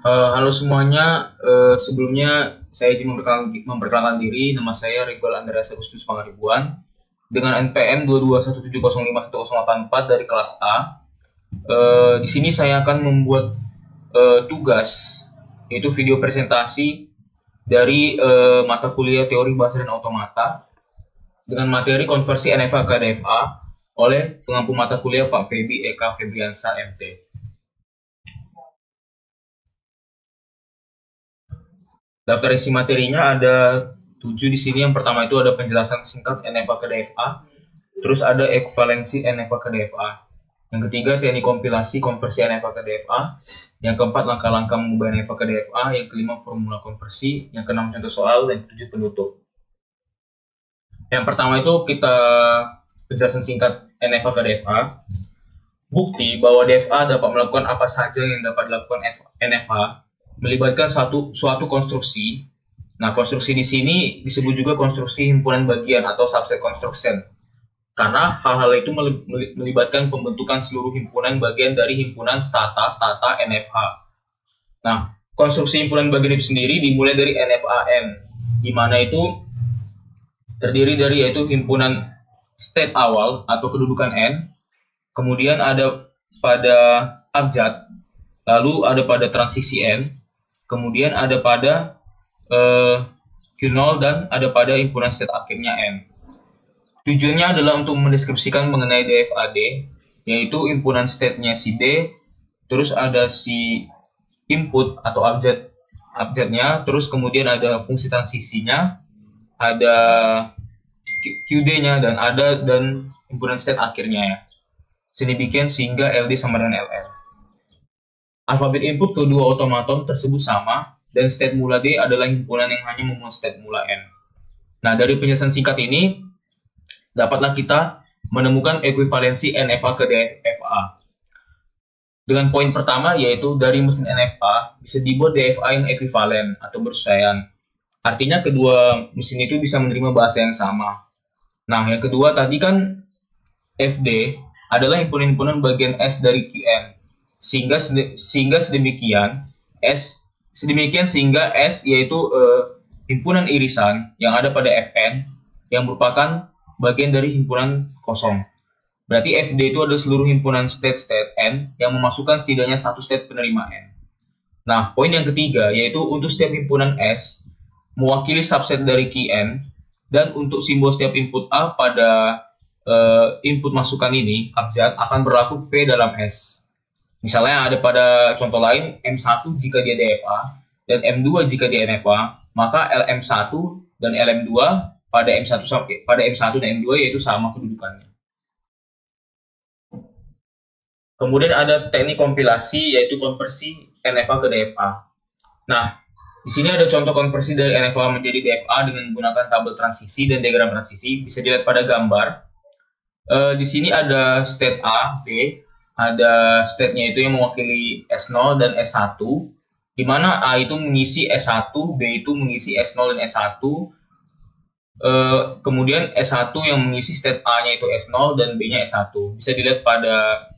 Halo semuanya, sebelumnya saya izin memperkenalkan diri. Nama saya Rizal Andreas Agustus Pangaribuan dengan NPM 221705108 dari kelas A. Di sini saya akan membuat tugas, yaitu video presentasi dari mata kuliah Teori Bahasa dan Otomata dengan materi konversi NFA ke DFA oleh pengampu mata kuliah Pak Febi Eka Febriansa MT. Daftar isi materinya ada 7 di sini. Yang pertama itu ada penjelasan singkat NFA ke DFA, terus ada ekuivalensi NFA ke DFA. Yang ketiga teknik kompilasi konversi NFA ke DFA. Yang keempat langkah-langkah mengubah NFA ke DFA. Yang kelima formula konversi. Yang keenam contoh soal. Dan ketujuh penutup. Yang pertama itu kita penjelasan singkat NFA ke DFA. Bukti bahwa DFA dapat melakukan apa saja yang dapat dilakukan NFA melibatkan suatu konstruksi. Nah, konstruksi di sini disebut juga konstruksi himpunan bagian atau subset construction. Karena hal-hal itu melibatkan pembentukan seluruh himpunan bagian dari himpunan stata NFH. Nah, konstruksi himpunan bagian itu sendiri dimulai dari NFAN, di mana itu terdiri dari yaitu himpunan state awal atau kedudukan N, kemudian ada pada abjad, lalu ada pada transisi N, kemudian ada pada Q0 dan ada pada himpunan state akhirnya N. Tujuannya adalah untuk mendeskripsikan mengenai DFAD, yaitu himpunan state-nya si D, terus ada si input atau abjadnya, terus kemudian ada fungsi transisinya, ada QD-nya, dan himpunan state akhirnya ya. Sedemikian sehingga LD sama dengan LN. Alfabet input kedua otomaton tersebut sama, dan state mula D adalah himpunan yang hanya memuat state mula N. Nah, dari penjelasan singkat ini, dapatlah kita menemukan ekuivalensi NFA ke DFA. Dengan poin pertama, yaitu dari mesin NFA bisa dibuat DFA yang ekuivalen atau bersesuaian. Artinya kedua mesin itu bisa menerima bahasa yang sama. Nah, yang kedua tadi kan FD adalah himpunan-himpunan bagian S dari QN. Sehingga sedemikian sehingga S yaitu himpunan irisan yang ada pada Fn yang merupakan bagian dari himpunan kosong. Berarti FD itu adalah seluruh himpunan state N yang memasukkan setidaknya satu state penerima N. Nah, poin yang ketiga yaitu untuk setiap himpunan S mewakili subset dari Qn, dan untuk simbol setiap input A pada input masukan ini abjad akan berlaku P dalam S. Misalnya ada pada contoh lain M1 jika dia DFA dan M2 jika dia NFA, maka LM1 dan LM2 pada M1 dan M2 yaitu sama kedudukannya. Kemudian ada teknik kompilasi yaitu konversi NFA ke DFA. Nah, di sini ada contoh konversi dari NFA menjadi DFA dengan menggunakan tabel transisi dan diagram transisi, bisa dilihat pada gambar. Di sini ada state A, B, ada state-nya itu yang mewakili S0 dan S1, di mana A itu mengisi S1, B itu mengisi S0 dan S1, kemudian S1 yang mengisi state A-nya itu S0 dan B-nya S1. Bisa dilihat pada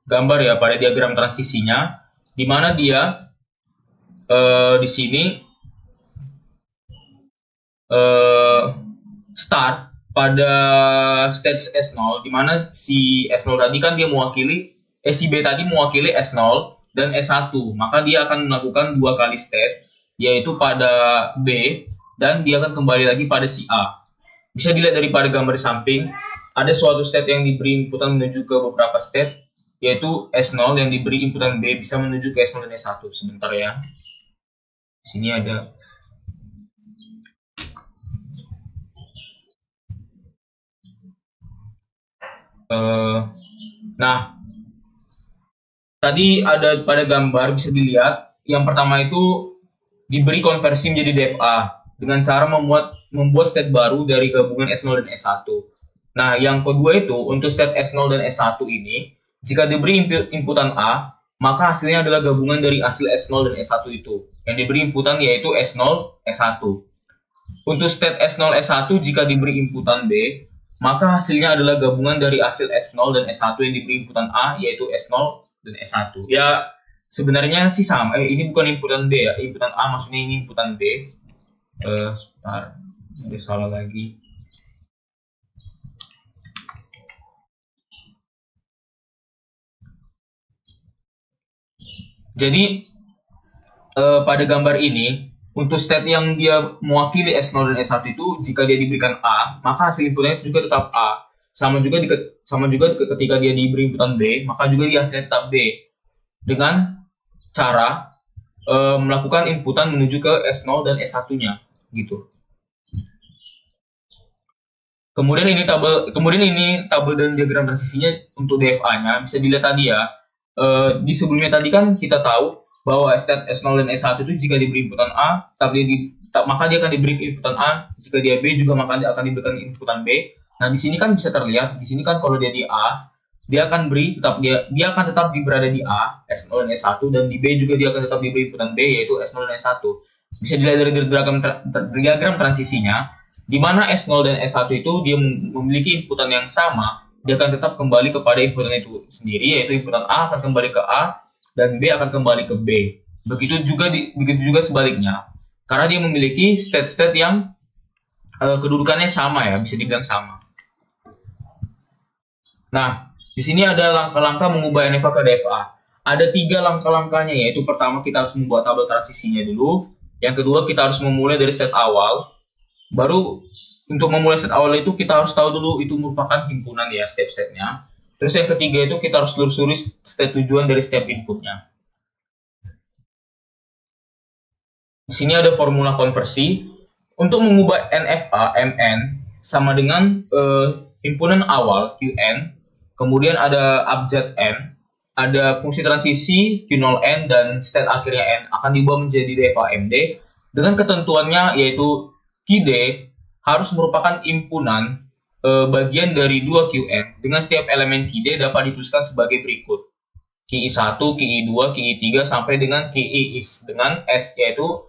gambar ya, pada diagram transisinya, di mana dia di sini start pada stage S0, di mana si S0 tadi kan dia mewakili si B tadi mewakili S0 dan S1, maka dia akan melakukan dua kali state, yaitu pada B dan dia akan kembali lagi pada si A. Bisa dilihat daripada gambar samping, ada suatu state yang diberi inputan menuju ke beberapa state, yaitu S0 yang diberi inputan B bisa menuju ke S0 dan S1. Sebentar ya. Di sini ada nah, tadi ada pada gambar bisa dilihat, yang pertama itu diberi konversi menjadi DFA dengan cara membuat state baru dari gabungan S0 dan S1. Nah, yang kedua itu untuk state S0 dan S1 ini, jika diberi inputan A, maka hasilnya adalah gabungan dari hasil S0 dan S1 itu. Yang diberi inputan yaitu S0, S1. Untuk state S0, S1 jika diberi inputan B, maka hasilnya adalah gabungan dari hasil S0 dan S1 yang diberi inputan A, yaitu S0 dan S1. Ya, sebenarnya sih sama. Ini bukan inputan B ya, inputan A maksudnya ini inputan B. Sebentar, ada salah lagi. Jadi pada gambar ini, untuk state yang dia mewakili S0 dan S1 itu, jika dia diberikan A, maka hasil inputnya itu juga tetap A. Sama juga ketika dia diberi inputan B, maka juga dia hasilnya tetap B. Dengan cara melakukan inputan menuju ke S0 dan S1-nya, gitu. Kemudian ini tabel dan diagram transisinya untuk DFA-nya bisa dilihat tadi ya. Di sebelumnya tadi kan kita tahu bahwa state S0 dan S1 itu jika diberi inputan A, maka dia akan diberi inputan A. Jika dia B juga maka dia akan diberikan inputan B. Nah, di sini kan bisa terlihat, di sini kan kalau dia di A, dia akan akan tetap berada di A, S0 dan S1, dan di B juga dia akan tetap diberi inputan B, yaitu S0 dan S1. Bisa dilihat dari diagram transisinya, di mana S0 dan S1 itu dia memiliki inputan yang sama, dia akan tetap kembali kepada inputan itu sendiri, yaitu inputan A akan kembali ke A, dan B akan kembali ke B. Begitu juga sebaliknya. Karena dia memiliki state-state yang kedudukannya sama ya, bisa dibilang sama. Nah, di sini ada langkah-langkah mengubah NFA ke DFA. Ada 3 langkah-langkahnya, yaitu pertama kita harus membuat tabel transisinya dulu. Yang kedua kita harus memulai dari state awal. Baru untuk memulai state awal itu kita harus tahu dulu itu merupakan himpunan ya, step-stepnya. Terus yang ketiga itu kita harus telusuri state tujuan dari setiap inputnya. Di sini ada formula konversi. Untuk mengubah NFA, MN, sama dengan himpunan awal, QN. Kemudian ada abjad N. Ada fungsi transisi, Q0N, dan state akhirnya N. Akan diubah menjadi DFA MD. Dengan ketentuannya yaitu QD harus merupakan himpunan bagian dari 2 QN. Dengan setiap elemen QD dapat dituliskan sebagai berikut. QI1, QI2, QI3, sampai dengan QI-is. Dengan S yaitu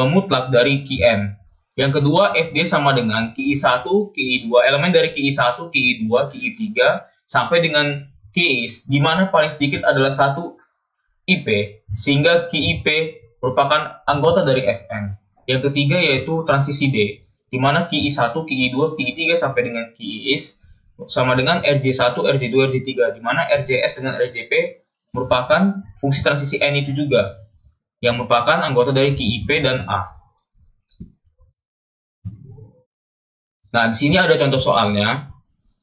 mutlak dari QN. Yang kedua, FD sama dengan QI1, QI2, elemen dari QI1, QI2, QI3, sampai dengan QI-is, di mana paling sedikit adalah 1 IP, sehingga QIP merupakan anggota dari FN. Yang ketiga yaitu transisi D, di mana QI1, QI2, QI3 sampai dengan QI-is sama dengan RJ1, RJ2, RJ3, di mana RJS dengan RJP merupakan fungsi transisi N itu juga, yang merupakan anggota dari QIP dan A. Nah, di sini ada contoh soalnya.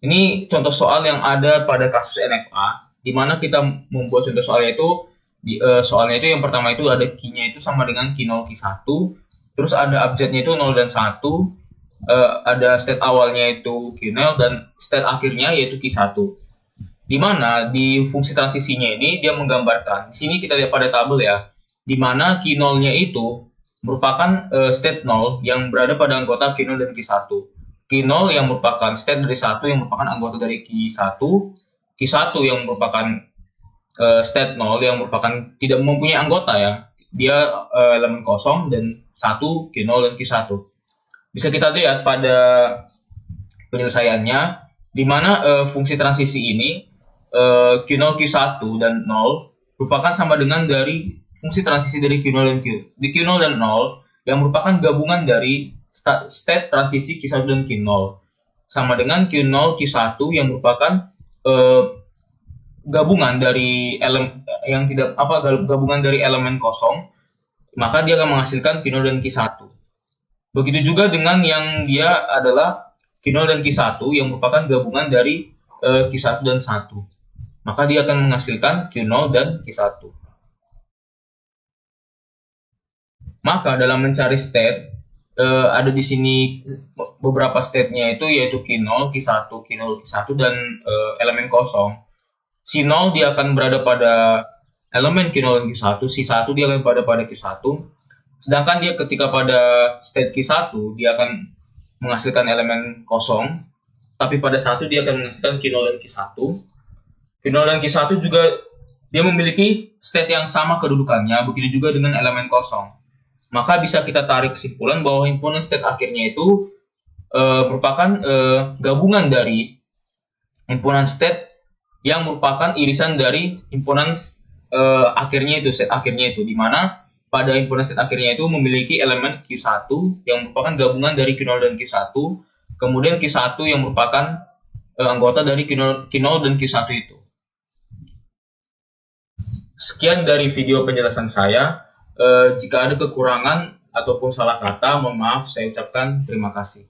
Ini contoh soal yang ada pada kasus NFA, di mana kita membuat contoh soalnya itu, soalnya itu yang pertama itu ada Q-nya itu sama dengan Q0, Q1, terus ada abjadnya itu 0 dan 1, ada state awalnya itu Q0 dan state akhirnya yaitu Q1. Di mana di fungsi transisinya ini dia menggambarkan, di sini kita lihat pada tabel ya, di mana Q0-nya itu merupakan state 0 yang berada pada anggota Q0 dan Q1. Q0 yang merupakan state dari 1 yang merupakan anggota dari Q1, Q1 yang merupakan state 0 yang merupakan tidak mempunyai anggota ya, dia elemen kosong, dan 1 Q0 dan Q1. Bisa kita lihat pada penyelesaiannya, di mana fungsi transisi ini Q0, Q1 dan 0 merupakan sama dengan dari fungsi transisi dari Q0 dan Q. Di Q0 dan 0 yang merupakan gabungan dari state transisi Q1 dan Q0 sama dengan Q0 Q1 yang merupakan gabungan dari gabungan dari elemen kosong, maka dia akan menghasilkan Q0 dan Q1. Begitu juga dengan yang dia adalah Q0 dan Q1 yang merupakan gabungan dari Q1 dan 1, maka dia akan menghasilkan Q0 dan Q1. Maka dalam mencari state, ada di sini beberapa state-nya itu yaitu Q0, Q1, Q0, Q1 dan elemen kosong. C0 dia akan berada pada elemen Q0 dan Q1, C1 dia akan berada pada Q1. Sedangkan dia ketika pada state Q1 dia akan menghasilkan elemen kosong, tapi pada 1 dia akan menghasilkan Q0 dan Q1. Q0 dan Q1 juga dia memiliki state yang sama kedudukannya, begitu juga dengan elemen kosong. Maka bisa kita tarik kesimpulan bahwa himpunan state akhirnya itu merupakan gabungan dari himpunan state yang merupakan irisan dari himpunan akhirnya itu, set akhirnya itu, di mana pada himpunan set akhirnya itu memiliki elemen Q1 yang merupakan gabungan dari Q0 dan Q1, kemudian Q1 yang merupakan anggota dari Q0 dan Q1 itu. Sekian dari video penjelasan saya. Jika ada kekurangan ataupun salah kata, mohon maaf, saya ucapkan terima kasih.